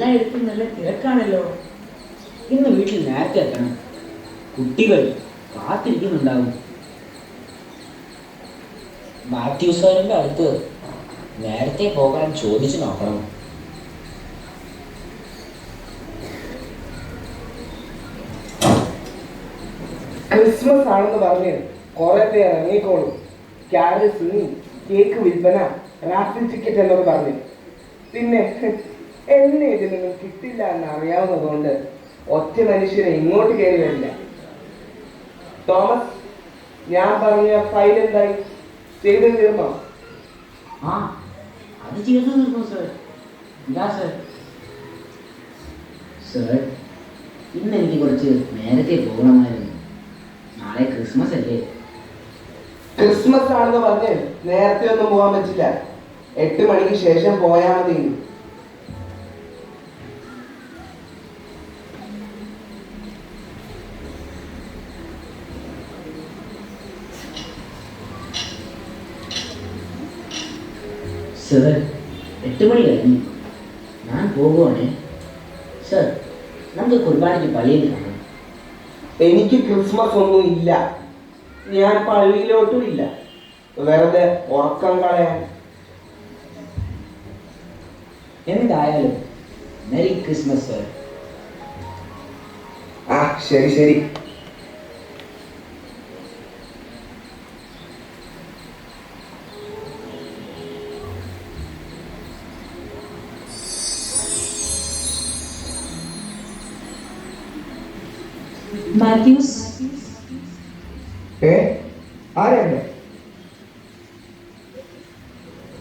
എല്ലായിടത്തും നല്ല തിരക്കാണല്ലോ. ഇന്ന് വീട്ടിൽ നേരത്തെ എത്തണം. കുട്ടികൾ കാത്തിരിക്കുന്നുണ്ടാവും. മാത്യു സാറിൻ്റെ അടുത്ത് നേരത്തെ പോകാൻ ചോദിച്ചു നോക്കണം. ക്രിസ്മസ് ആണെന്ന് പറഞ്ഞ് കുറെ പേർ ഇറങ്ങിക്കോളും. ക്യാരൽ സിംഗ്, കേക്ക് വിൽപ്പന, റാഫിൽ ടിക്കറ്റ് എന്നൊക്കെ പറഞ്ഞ്. പിന്നെ എന്നെ ഇതിനൊന്നും കിട്ടില്ല എന്ന് അറിയാവുന്നതുകൊണ്ട് ഒറ്റ മനുഷ്യനെ ഇങ്ങോട്ട് കയറി വരില്ല. തോമസ്, ഞാൻ പറഞ്ഞ ഫയൽ എന്തായി? ചെയ്ത് തീർന്നോ? ആ, അത് ചെയ്തു തീർന്നു സർ. ഇതാ സർ. സർ, ഇന്ന് എനിക്ക് കുറച്ച് നേരത്തെ പോകണമായിരുന്നു. നാളെ ക്രിസ്മസ് അല്ലേ? ക്രിസ്മസ് ആണെന്ന് പറഞ്ഞ് നേരത്തെ ഒന്നും പോകാൻ പറ്റില്ല. 8 മണിക്ക് ശേഷം പോയാൽ മതി. സർ, 8 മണി കഴിഞ്ഞു. ഞാൻ പോകുവാണേ. സർ, നമുക്ക് കുർബാനയ്ക്ക് പള്ളിയിൽ കാണാം. എനിക്ക് ക്രിസ്മസ് ഒന്നും ഇല്ല. ഞാൻ പള്ളിയിലോട്ടും ഇല്ല. വെറുതെ ഉറക്കം കളയാൻ. എന്തായാലും മെരി ക്രിസ്മസ് സർ. ആ, ശരി ശരി. മാത്യൂസ്, ആരാണ്?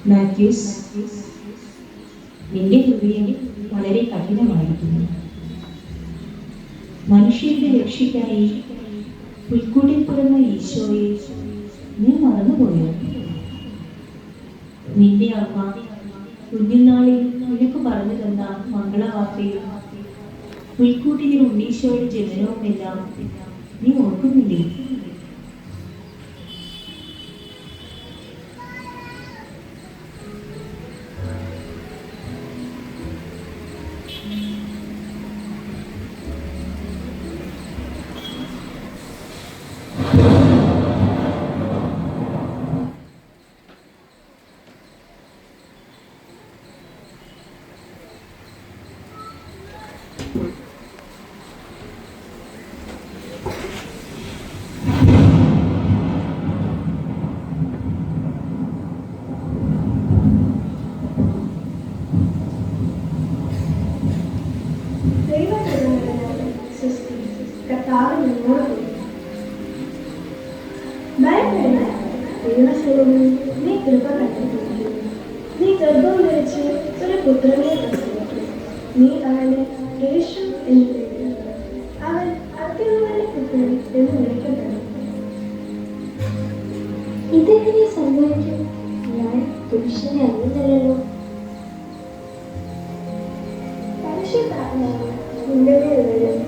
മാത്യൂസ്, നിന്റെ ഹൃദയം വളരെ കഠിനമായിരിക്കുന്നു. മനുഷ്യരുടെ രക്ഷയ്ക്കായി പുൽക്കൂട്ടിൽ പിറന്ന ഈശോയെ നീ മറന്നുപോയോ? നിന്റെ അമ്മ കുഞ്ഞുനാളിൽ നിനക്ക് പറഞ്ഞു തന്ന മംഗളവാർത്തയും പുൽക്കൂട്ടിലെ ഉണ്ണീശോയുടെ ജനനവും എല്ലാം നീ ഓർക്കുന്നില്ലേ? നീ കൃപ കണ്ടിട്ടുണ്ട്. നീ ഗർഭം ധരിച്ച് ഒരു പുത്രനെ പ്രസവിക്കും. നീ അവനെ യേശു എന്ന് പേരിടുക. അവൻ അത്യുന്നതന്റെ പുത്രൻ എന്ന് വിളിക്കപ്പെടും. ഇതെങ്ങനെ സംഭവിക്കും? ഞാൻ പുരുഷനെ അറിയുന്നില്ലല്ലോ. പരിശുദ്ധാത്മാവ് നിന്റെ മേൽ വരും.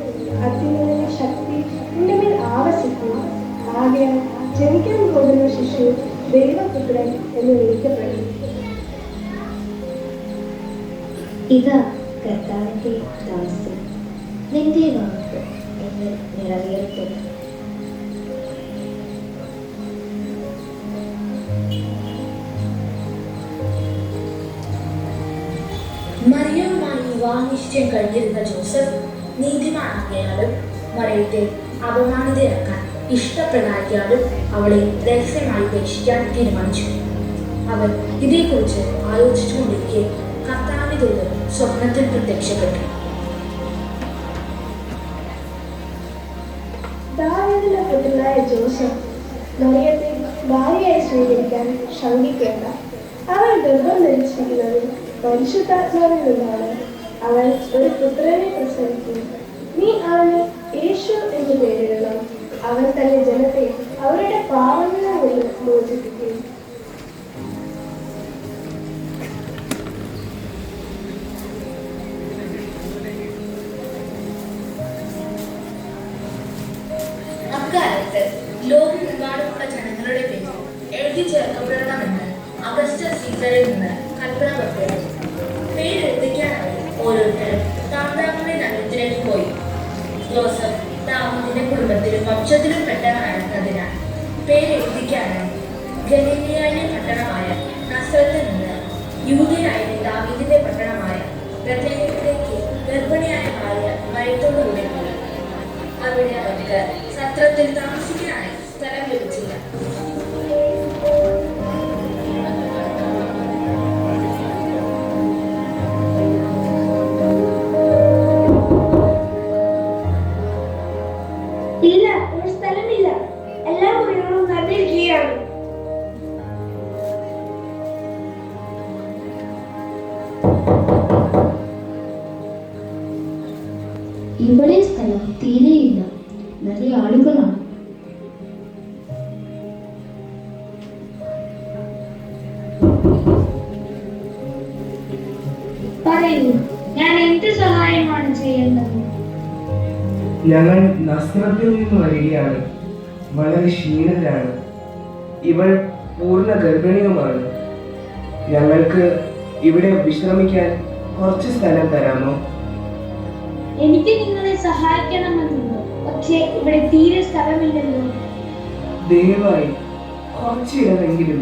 അത്യുന്നതന്റെ ശക്തി നിന്റെ മേൽ ആവസിക്കും. ആകയാൽ ജനിക്കാൻ പോകുന്ന ശിശു ദൈവപുത്രൻ എന്ന് വിളിക്കപ്പെടും. ഇതാ കർത്താവിന്റെ ദാസൻ, നിന്റെ വാക്ക് എന്ന് നിറവേറട്ടെ. മറിയവുമായി വിവാഹനിശ്ചയം കഴിഞ്ഞിരുന്ന ജോസഫ് നീതിമാനാകിയാലും മറിയത്തെ അപമാനിതയാക്കാൻ ഇഷ്ടപ്രകാരിയാലും അവളെ രഹസ്യമായി ഉപേക്ഷിക്കാൻ തീരുമാനിച്ചു. അവൻ ഇതേക്കുറിച്ച് ആലോചിച്ചുകൊണ്ടിരിക്കെ കർത്താവിന്റെ ദൂതൻ സ്വപ്നത്തിൽ പ്രത്യക്ഷപ്പെട്ടു. ദാവീദിന്റെ പുത്രനായ ജോസഫ് മറിയത്തെ ഭാര്യയായി സ്വീകരിക്കാൻ ശങ്കിക്കേണ്ട. അവൾ ഗർഭം ധരിച്ചിരിക്കുന്നത് പരിശുദ്ധാത്മാവിൽ നിന്നാണ്. അവൻ ഒരു പുത്രനെ പ്രസവിക്കും. നീ അവന് യേശു എന്ന് പേരിടണം. അവൻ തന്റെ ജനത്തെ അവരുടെ പാപങ്ങളിൽ നിന്ന് മോചിപ്പിക്കും. അക്കാലത്ത് ലോകമെമ്പാടുമുള്ള ജനങ്ങളുടെ പേര് എഴുതി ചേർക്കപ്പെടണമെന്ന് അഗസ്റ്റസ് സീസറിൽ നിന്ന് കൽപ്പന പുറപ്പെടുവിച്ചു. പേരെഴുതിക്കാനായി ഓരോരുത്തരും ജോസഫ് ദാവീദിന്റെ കുടുംബത്തിലും വംശത്തിലും പെട്ടവനായിരുന്നതിനാൽ പേരെഴുതിക്കാനായി ഗലീലിയയിലെ പട്ടണമായ നസ്രത്തിൽ നിന്ന് യൂദയായിലെ ദാവീദിന്റെ പട്ടണമായ ബേത്ലഹേമിലേക്ക് ഗർഭിണിയായ ഭാര്യ ഭയത്തോടുകൂടി പോയി. അവിടെ അവർക്ക് സത്രത്തിൽ താമസിക്കാനായി സ്ഥലം ലഭിച്ചില്ല. ഇല്ല, ഒരു സ്ഥലമില്ല. എല്ലാ മുറികളും നിറഞ്ഞിരിക്കുകയാണ്. ഇവിടെ സ്ഥലം തീരെയില്ല, നിറയെ ആളുകളാണ്. പറയൂ, ഞാൻ എന്ത് സഹായമാണ് ചെയ്യേണ്ടത്? ഞങ്ങൾ നസ്രത്തിൽ നിന്ന് വരികയാണ്. വളരെ ക്ഷീണിതരാണ്. ഇവൾ പൂർണ്ണ ഗർഭിണിയുമാണ്. ഞങ്ങൾക്ക് ഇവിടെ വിശ്രമിക്കാൻ കുറച്ച് സ്ഥലം തരാമോ? എനിക്ക് നിങ്ങളെ സഹായിക്കണമെന്നുണ്ട്, പക്ഷേ ഇവിടെ തീരെ സ്ഥലമില്ലല്ലോ. ദയവായി കുറച്ചിടമെങ്കിലും.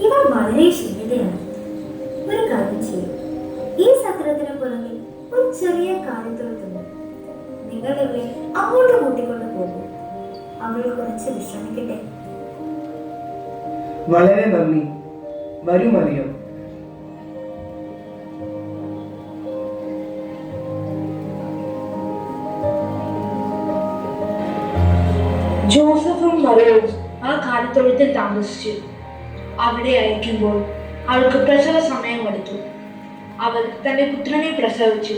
ഇവർ വളരെ ക്ഷീണിതയാണ്. ഒരു കാര്യം ചെയ്യും, ഈ സത്രത്തിന് പുറമെ ഒരു ചെറിയ കാര്യത്തിലുണ്ട്. നിങ്ങൾ ഇവരെ അങ്ങോട്ട് കൂട്ടിക്കൊണ്ട് പോകും. അവൾ കുറച്ച് വിശ്രമിക്കട്ടെ. വളരെ നന്ദി. വരൂ മറിയം. ജോസഫും മറിയവും ആ കാലിത്തൊഴുത്തിൽ താമസിച്ചു. അവിടെ അയക്കുമ്പോൾ അവൾക്ക് പ്രസവ സമയമെടുത്തു. അവൾ തന്റെ പുത്രനെ പ്രസവിച്ചു.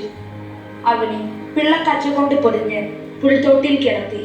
അവനെ പിള്ളക്കച്ച കൊണ്ട് പൊതിഞ്ഞ് പുൽത്തോട്ടിൽ കിടത്തി.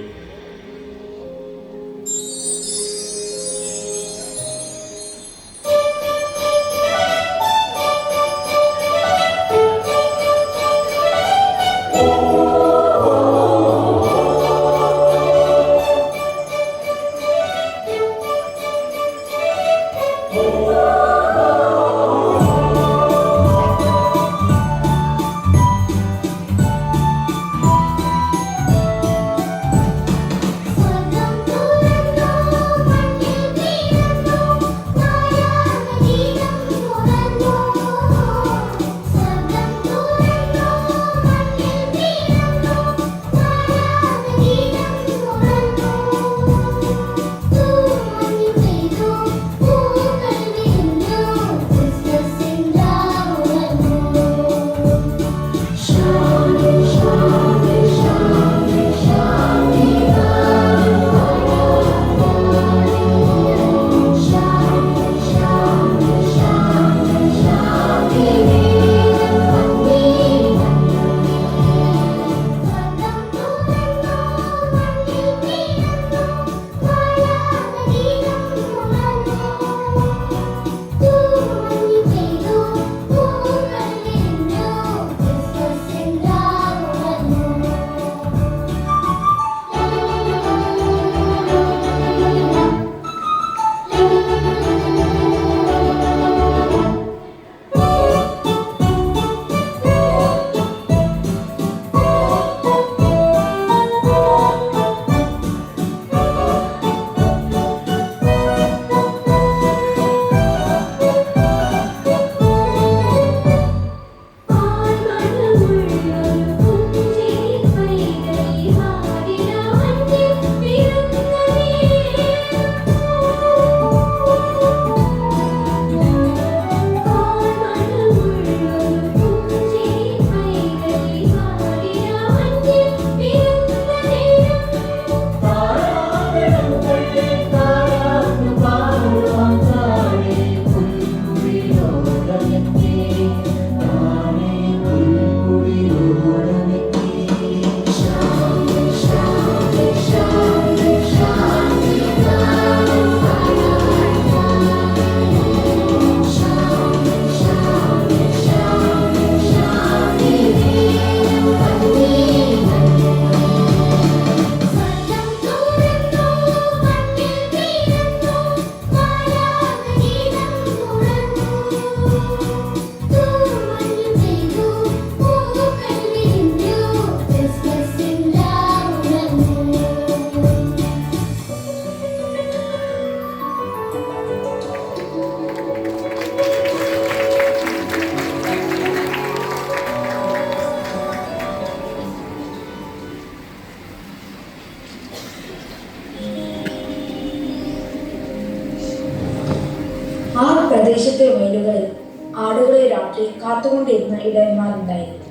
ആടുകളെ രാത്രി കാത്തുകൊണ്ടിരുന്ന ഇടയന്മാരുണ്ടായിരുന്നു.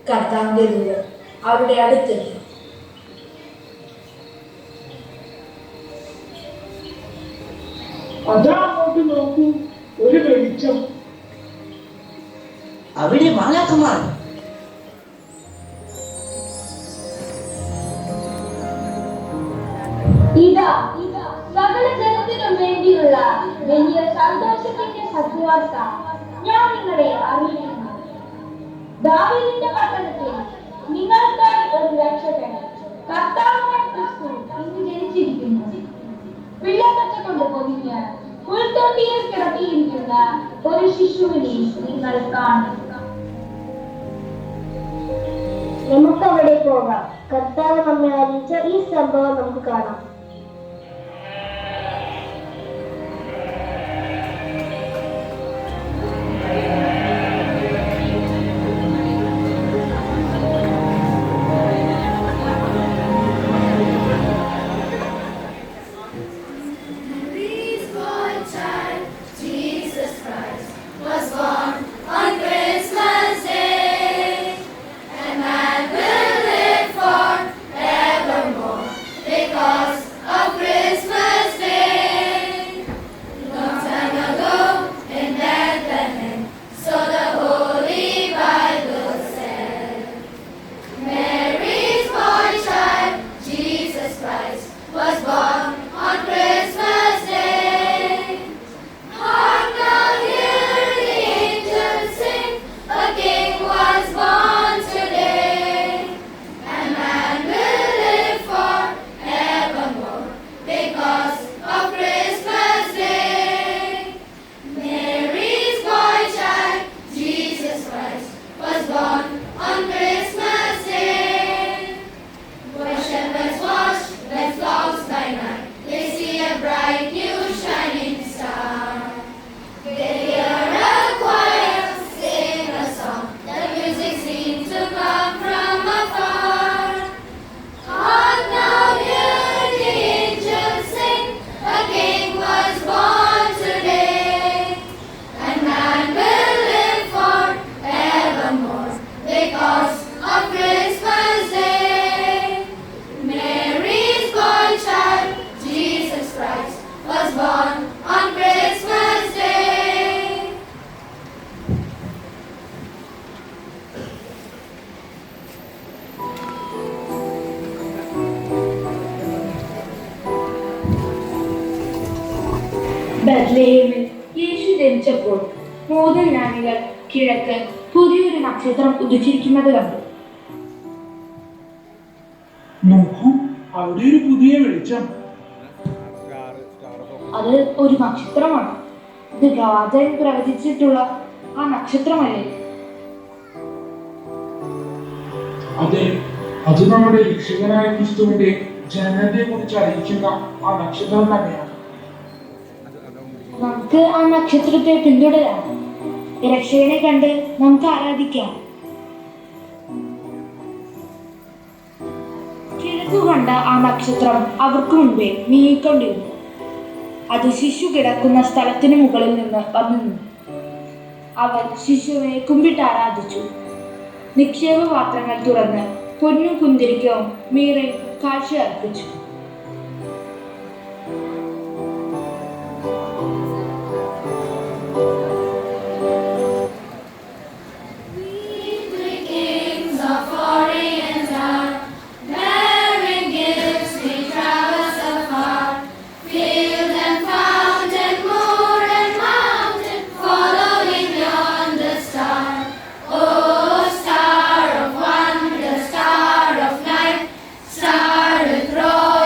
കർത്താവിന്റെ ദൂതൻ അവരുടെ അടുത്തെത്തി. അതാ അങ്ങോട്ട് നോക്കൂ, ഒരു വെളിച്ചം. അവിടെ മാലാഖമാർ. ഇതാ സകല ജനത്തിനും വേണ്ടിയുള്ള വലിയ സന്തോഷത്തിന്റെ സത്യാവസ്ഥ ഞാൻ നിങ്ങളെ അറിയിക്കുന്നു. ദാവീദിന്റെ പട്ടണത്തിൽ നിങ്ങൾക്കായി ഒരു രക്ഷകൻ, കർത്താവായ ക്രിസ്തു ഇന്ന് ജനിച്ചിരിക്കുന്നു. പിള്ളക്കച്ച കൊണ്ട് പൊതിഞ്ഞ് പുൽത്തൊട്ടിയിൽ കിടത്തിയിരിക്കുന്ന ഒരു ശിശുവിനെ നിങ്ങൾ കാണും. നമുക്ക് അവിടെ പോകാം. കർത്താവ് നമ്മെ അറിയിച്ച ഈ സംഭവം നമുക്ക് കാണാം. ബത്ലഹേമിൽ യേശു ജനിച്ചപ്പോൾ മോദജ്ഞാനികൾ കിഴക്ക് പുതിയൊരു നക്ഷത്രം ഉദിച്ചിരിക്കുന്നത് കണ്ടു. നോക്കൂ, അവിടെ ഒരു പുതിയ വെളിച്ചം. അത് ഒരു നക്ഷത്രമാണ്. ഇത് പ്രവാചകൻ പ്രവചിച്ചിട്ടുള്ള ആ നക്ഷത്രമല്ലേ? അതെ, അത് നമ്മുടെ രക്ഷകനായ ക്രിസ്തുവിന്റെ ജനനത്തെ കുറിച്ച് അറിയിക്കുന്ന ആ നക്ഷത്രം തന്നെയാണ്. നമുക്ക് ആ നക്ഷത്രത്തെ പിന്തുടരാം. രക്ഷകനെ കണ്ട് നമുക്ക് ആരാധിക്കാം. കിഴക്കു കണ്ട ആ നക്ഷത്രം അവർക്ക് മുൻപേ നീങ്ങിക്കൊണ്ടിരുന്നു. അത് ശിശു കിടക്കുന്ന സ്ഥലത്തിന് മുകളിൽ നിന്ന് വന്നു നിന്നു. അവർ ശിശുവിനെ കുമ്പിട്ട് ആരാധിച്ചു. നിക്ഷേപ പാത്രങ്ങൾ തുറന്ന് പൊന്നും കുന്തിരിക്കവും മീറയും കാഴ്ച അർപ്പിച്ചു. Star of light, star with rose.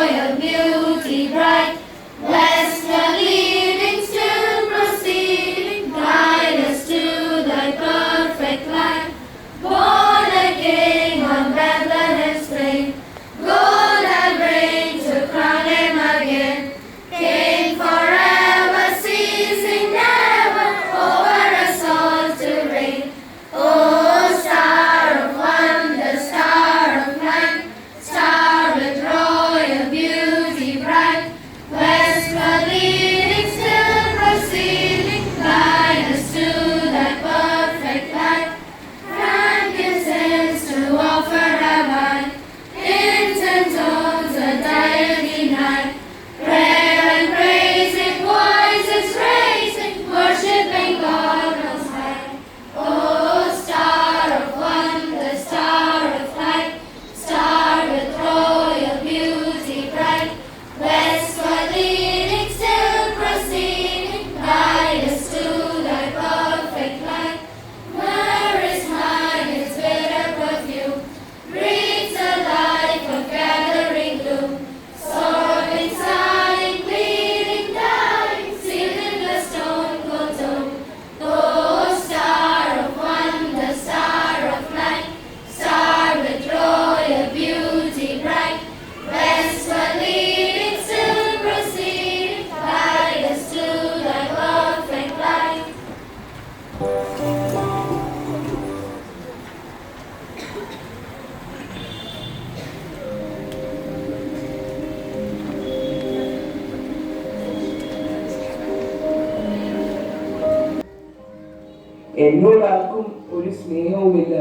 എന്നോട് ആർക്കും ഒരു സ്നേഹവുമില്ല,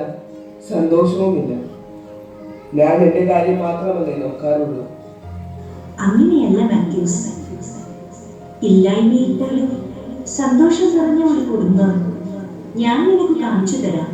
സന്തോഷവുമില്ല. ഞാൻ എൻ്റെ കാര്യം മാത്രമല്ലേ നോക്കാറുള്ളൂ. അങ്ങനെയല്ല മാത്യൂസ്. ഇല്ലായ്മയിൽ പോലും സന്തോഷം നിറഞ്ഞ ഒരു കുടുംബം ഞാൻ നിനക്ക് കാണിച്ചു തരാം.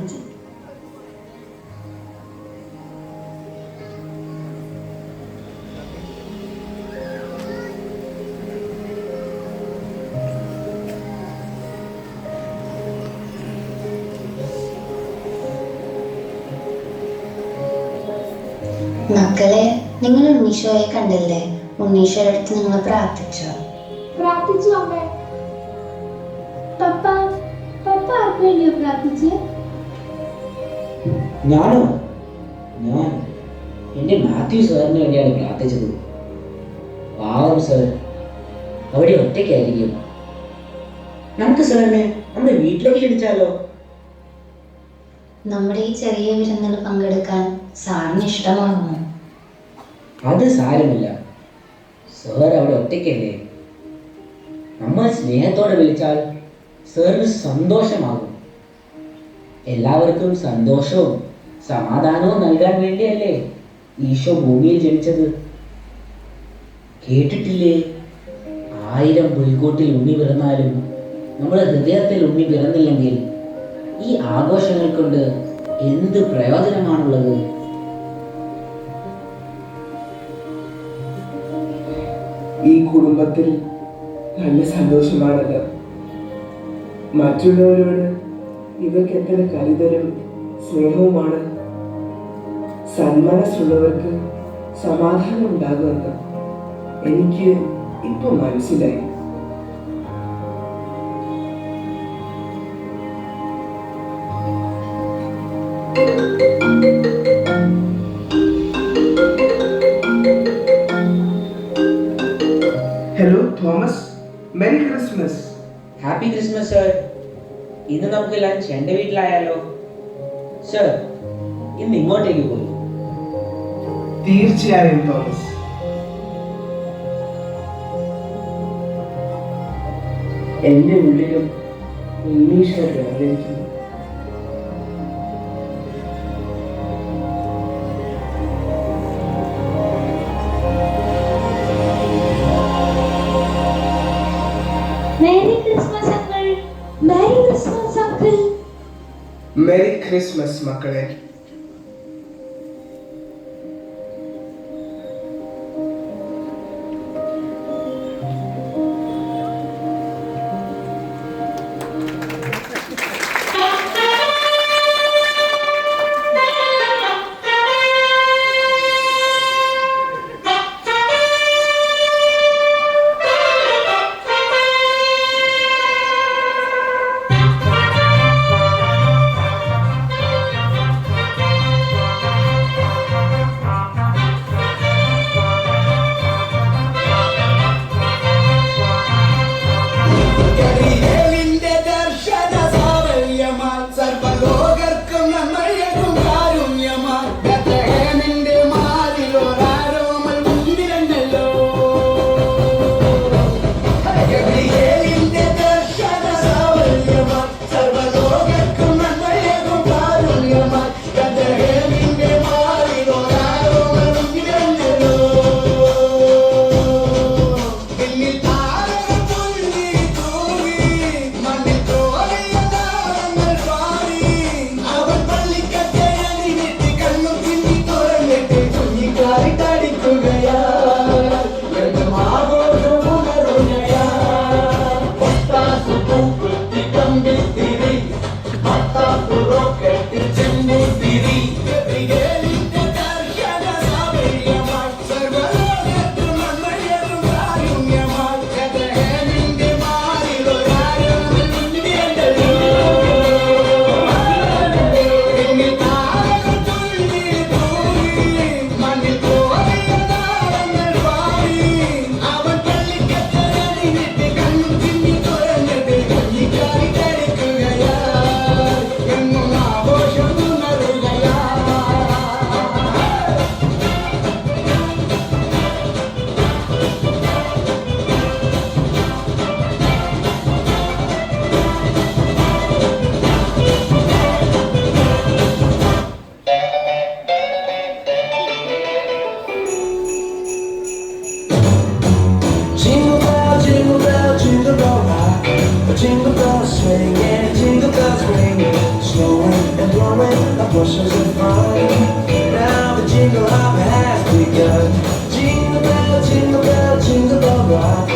മക്കളെ, നിങ്ങൾ ഉണ്ണീശോയെ കണ്ടില്ലേ? ഉണ്ണീശോയുടെ അടുത്ത് നിങ്ങൾ പ്രാർത്ഥിച്ചോ? പ്രാർത്ഥിച്ചു അമ്മേ. പപ്പ പപ്പ ആർക്ക് വേണ്ടിയോ പ്രാർത്ഥിച്ചേ? ഞാനോ? ഞാൻ എൻ്റെ മാത്യു സാറിന് വേണ്ടിയാണ് പ്രാർത്ഥിച്ചത്. പാവം സാർ അവിടെ ഒറ്റയ്ക്കായിരിക്കും. നമുക്ക് സാറിനെ നമ്മുടെ വീട്ടിലേക്ക് ക്ഷണിച്ചാലോ? നമ്മുടെ ഈ ചെറിയ വിരുന്നിൽ പങ്കെടുക്കാൻ സാറിന് ഇഷ്ടമാകുമോ? അത് സാരമില്ല, സാർ അവിടെ ഒറ്റയ്ക്കല്ലേ. നമ്മൾ സ്നേഹത്തോടെ വിളിച്ചാൽ സാറിന് സന്തോഷമാകും. എല്ലാവർക്കും സന്തോഷവും സമാധാനവും നൽകാൻ വേണ്ടിയല്ലേ ഈശോ ഭൂമിയിൽ ജനിച്ചത്. കേട്ടിട്ടില്ലേ, 1000 പുൽക്കൂട്ടിൽ ഉണ്ണി പിറന്നാലും നമ്മുടെ ഹൃദയത്തിൽ ഉണ്ണി പിറന്നില്ലെങ്കിൽ ഈ ആഘോഷങ്ങൾ കൊണ്ട് എന്ത് പ്രയോജനമാണുള്ളത്? ഈ കുടുംബത്തിൽ നല്ല സന്തോഷമാണല്ലോ. മറ്റുള്ളവരോട് ഇവർക്ക് എത്ര കരുതലും സ്നേഹവുമാണ്. സന്മനസ്സുള്ളവർക്ക് സമാധാനം ഉണ്ടാകുമെന്ന് എനിക്ക് ഇപ്പൊ മനസ്സിലായി. Hello Thomas, merry Christmas. Happy Christmas sir. ഇന്ന് നമുക്ക് ലഞ്ച് എൻ്റെ വീട്ടിലായാലോ? സർ, ഇന്ന് ഇങ്ങോട്ടേക്ക് പോയി. തീർച്ചയായും തോമസ്. എൻ്റെ ഉള്ളിലും ഉണ്ണീശോ വ്യാപരിക്കുന്നു. Merry Christmas uncle. Merry Christmas uncle. Merry Christmas മക്കളെ. bushels of fun. Now the jingle hop has begun. Jingle bell, jingle bell rock.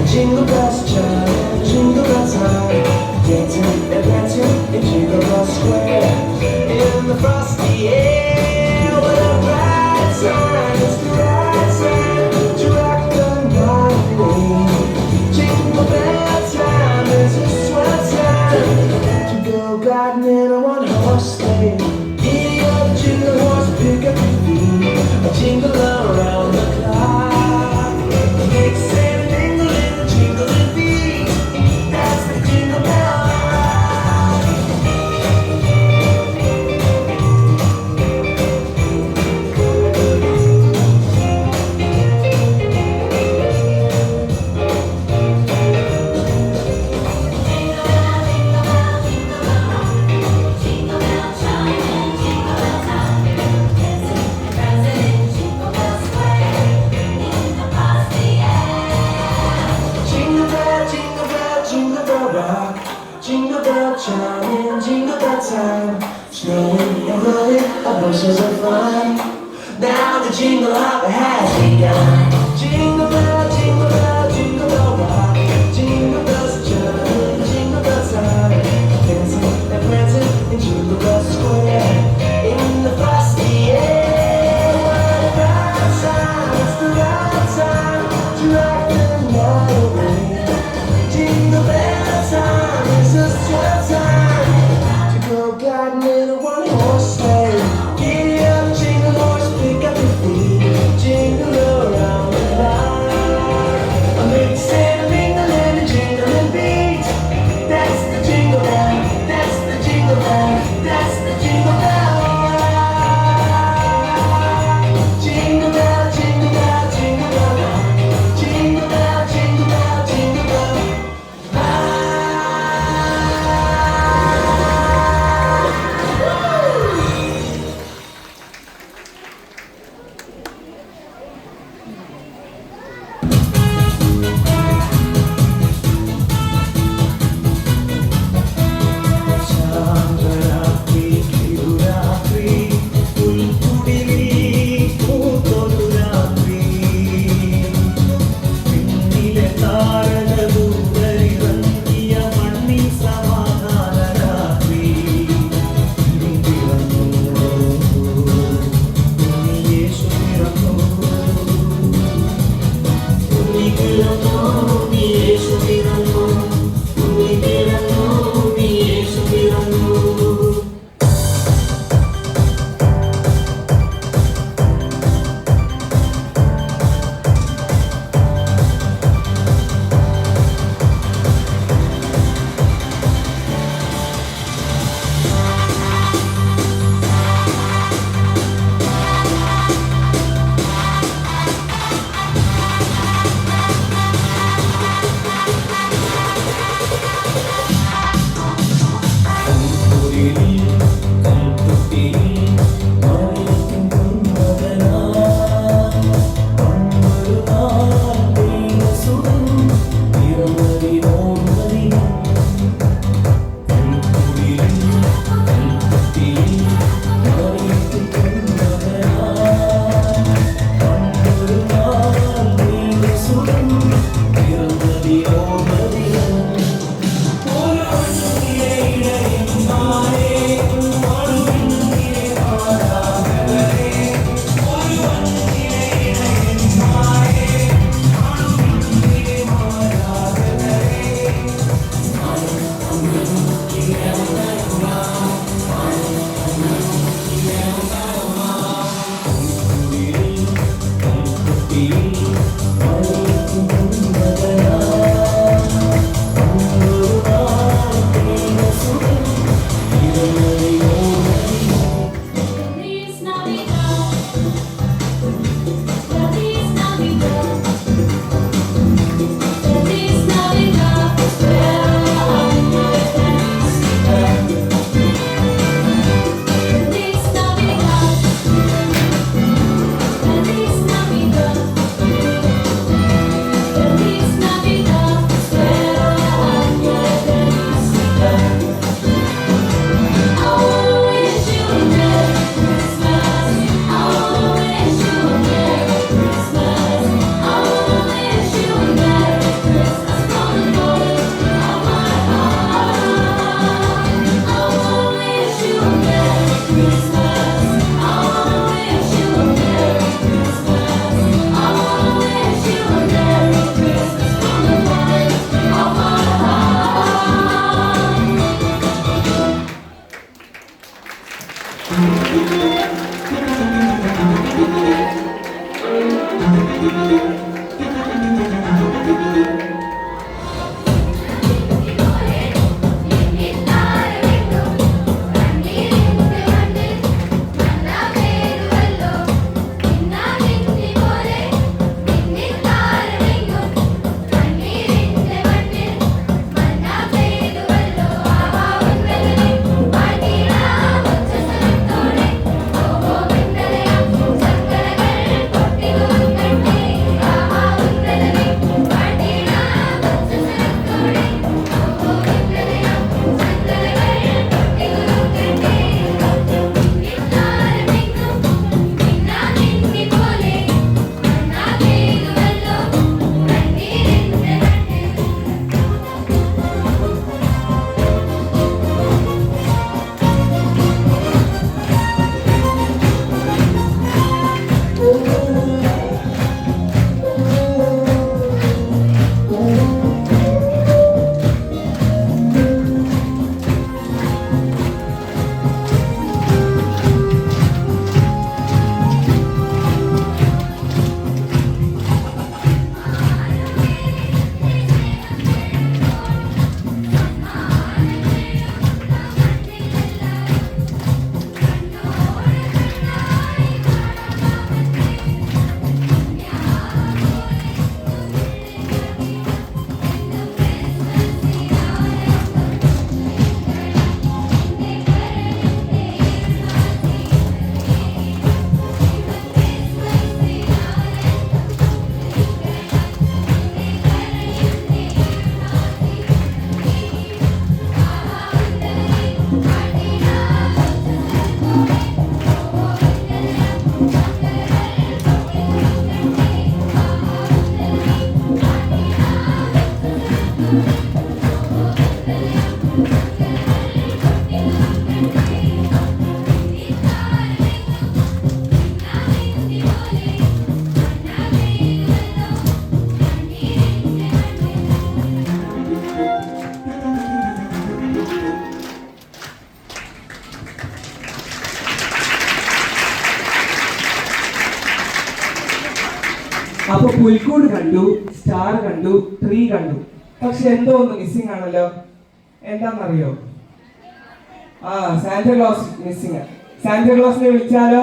Jingle bells chime, jingle bell time. Dancing and dancing in Jingle Bell Square. In the frosty air, what a bright time. It's the right time to rock the night away. Jingle bell time is a swell time to go gliding in a one-horse sleigh. Giddy up, jingle horse, pick up your feet. A jingle around the clock. Mix and mingle in the jingling beat. That's the Jingle Bell Rock. Jingle bell, jingle bell, jingle bell rock. Jingle bell chime, jingle bell time. Snowing and blowing, a bushels of fun. Now the jingle hop has begun. Jingle bell, jingle bell, jingle bell rock. Jingle bells chime, jingle bell time. Dancing and prancing in Jingle Bell Square. In the frosty air, what a bright time. It's the right time to rock the night away. Jingle bell time is a swell time to go gliding in a one-horse sleigh. Giddy up, jingle horse, pick up your feet. Jingle around the clock. A mix and a mingle and a jingling beat. That's the jingle bell, that's the jingle bell, that's the Jingle Bell Rock. Jingle bell, jingle bell, jingle bell rock. Jingle bell, jingle bell, jingle bell. അപ്പൊ പുൽക്കൂട് കണ്ടു, star കണ്ടു, tree കണ്ടു. പക്ഷെ എന്തോ ഒന്ന് missing ആണല്ലോ. എന്താണെന്നറിയോ? Santa Claus missing. സാന്റാക്ലോസിനെ വിളിച്ചാലോ?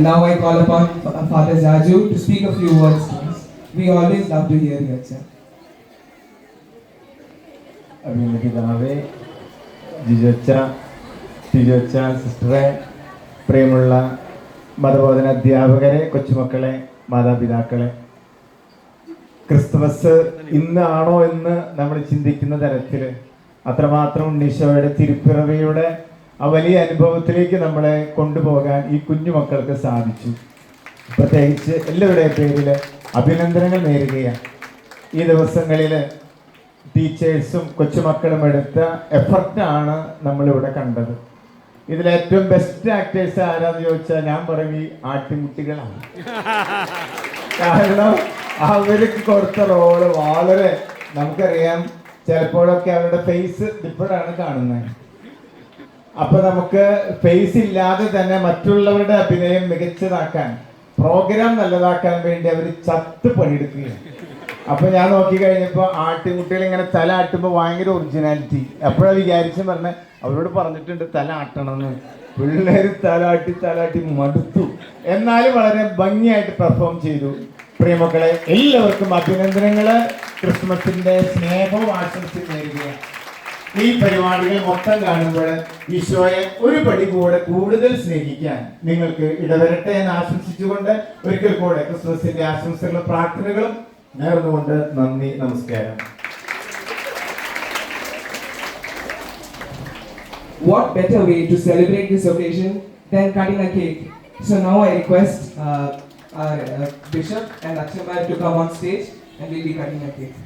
Now I call upon Father Zaju to speak a few words to us. We always love to hear you, sir. അഭിനന്ദിതാവേ, ജിജോച്ച, സിസ്റ്ററെ, പ്രിയമുള്ള മതബോധന അധ്യാപകരെ, കൊച്ചുമക്കളെ, മാതാപിതാക്കളെ, ക്രിസ്തുമസ് ഇന്നാണോ എന്ന് നമ്മൾ ചിന്തിക്കുന്ന തരത്തിൽ അത്രമാത്രം ഉണ്ണീശോയുടെ തിരുപ്പിറവിയുടെ ആ വലിയ അനുഭവത്തിലേക്ക് നമ്മളെ കൊണ്ടുപോകാൻ ഈ കുഞ്ഞു മക്കൾക്ക് സാധിച്ചു. പ്രത്യേകിച്ച് എല്ലാവരുടെയും പേരിൽ അഭിനന്ദനങ്ങൾ നേരുകയാണ്. ഈ ദിവസങ്ങളിൽ ടീച്ചേഴ്സും കൊച്ചുമക്കളും എടുത്ത എഫർട്ടാണ് നമ്മളിവിടെ കണ്ടത്. ഇതിലേറ്റവും ബെസ്റ്റ് ആക്ടേഴ്സ് ആരാന്ന് ചോദിച്ചാൽ ഞാൻ പറയും ഈ ആട്ടിൻകുട്ടികളാണ്. കാരണം അവർക്ക് കൊടുത്ത റോള് വളരെ, നമുക്കറിയാം ചിലപ്പോഴൊക്കെ അവരുടെ ഫേസ് ഇപ്പോഴാണ് കാണുന്നത്. അപ്പൊ നമുക്ക് ഫേസ് ഇല്ലാതെ തന്നെ മറ്റുള്ളവരുടെ അഭിനയം മികച്ചതാക്കാൻ, പ്രോഗ്രാം നല്ലതാക്കാൻ വേണ്ടി അവർ ചത്ത് പണിയെടുക്കുകയാണ്. അപ്പൊ ഞാൻ നോക്കി കഴിഞ്ഞപ്പോ ആട്ടിൻകുട്ടികൾ ഇങ്ങനെ തല ആട്ടുമ്പോൾ ഭയങ്കര ഒറിജിനാലിറ്റി. അപ്പോഴാണ് വിചാരിച്ചു പറഞ്ഞ അവരോട് പറഞ്ഞിട്ടുണ്ട് തല ആട്ടണമെന്ന്. പിള്ളേര് തലാട്ടി മടുത്തു. എന്നാലും വളരെ ഭംഗിയായിട്ട് പെർഫോം ചെയ്തു. പ്രിയമക്കളെ, എല്ലാവർക്കും അഭിനന്ദനങ്ങള്. ക്രിസ്മസിന്റെ സ്നേഹവും ആശംസിച്ച് നേരുകയാണ്. ഈ പരിപാടികൾ മൊത്തം കാണുമ്പോൾ ഈശോയെ ഒരു പടി കൂടെ കൂടുതൽ സ്നേഹിക്കാൻ നിങ്ങൾക്ക് ഇടവരട്ടെ എന്ന് ആശംസിച്ചുകൊണ്ട് ഒരിക്കൽ കൂടെ ക്രിസ്മസിന്റെ ആശംസകളും പ്രാർത്ഥനകളും നേർന്നുകൊണ്ട് നന്ദി, നമസ്കാരം. What better way to celebrate this occasion than cutting a cake? So now I request our Bishop and Akshambhai to come on stage and we'll be cutting a cake.